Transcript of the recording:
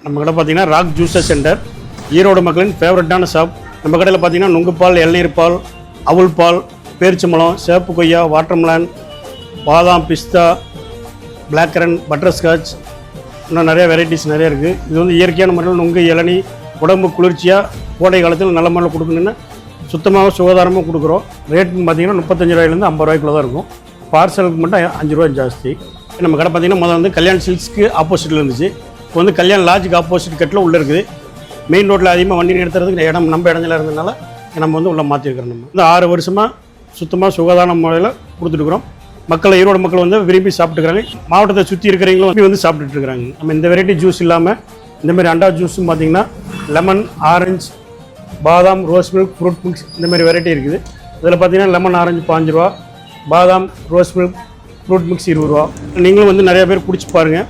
நம்ம கடை பார்த்தீங்கன்னா ராக் ஜூஸர் சென்டர், ஈரோடு மக்களின் ஃபேவரட்டான ஷாப். நம்ம கடையில் பார்த்தீங்கன்னா நுங்குப்பால், இளநீர் பால், அவுள் பால், பேரிச்சம்பழம், சேப்பு கொய்யா, வாட்டர்மெலன், பாதாம், பிஸ்தா, பிளாக் கரண்ட், பட்டர் ஸ்காட்ச், இன்னும் நிறைய வெரைட்டிஸ் நிறைய இருக்குது. இது வந்து இயற்கையான முறையில் நுங்கு, இளநீ உடம்பு குளிர்ச்சியாக கோடை காலத்தில் நல்ல முறையில் கொடுக்கணுன்னு சுத்தமாக சுகாதாரமாக கொடுக்குறோம். ரேட்டுன்னு பார்த்தீங்கன்னா 35 ரூபாயிலேருந்து 50 ரூபாய்க்குள்ள தான் இருக்கும். பார்சலுக்கு மட்டும் 5 ரூபா ஜாஸ்தி. நம்ம கடை பார்த்தீங்கன்னா முதல்ல வந்து கல்யாண் சில்க்ஸ்க்கு ஆப்போசிட்டில் இருந்துச்சு. இப்போ வந்து கல்யாண் லாட்ஜுக்கு ஆப்போசிட் கட்டில் உள்ளே இருக்குது. மெயின் ரோட்டில் அதிகமாக வண்டி நிறுத்துறதுக்கு இடம் நம்ம இடத்துல இருந்ததுனால நம்ம வந்து உள்ளே மாற்றிருக்கிறோம். நம்ம இந்த 6 வருஷமாக சுத்தமாக சுகாதார முறையில் கொடுத்துட்டுருக்குறோம். மக்கள், ஈரோடு மக்கள் வந்து விரும்பி சாப்பிட்டுக்கிறாங்க. மாவட்டத்தை சுற்றி இருக்கிறவங்களும் வந்து சாப்பிட்டுட்டு இருக்கிறாங்க. நம்ம இந்த வெரைட்டி ஜூஸ் இல்லாமல் இந்தமாதிரி அண்டா ஜூஸும் பார்த்தீங்கன்னா லெமன், ஆரஞ்சு, பாதாம், ரோஸ் மில்க், ஃப்ரூட் மில்க்ஸ் இந்தமாதிரி வெரைட்டி இருக்குது. இதில் பார்த்தீங்கன்னா லெமன் ஆரஞ்சு 5 ரூபா, பாதாம், ரோஸ் மில்க், ஃப்ரூட் மிக்ஸ் 20 ரூபா. நீங்களும் வந்து நிறைய பேர் குடிச்சு பாருங்கள்.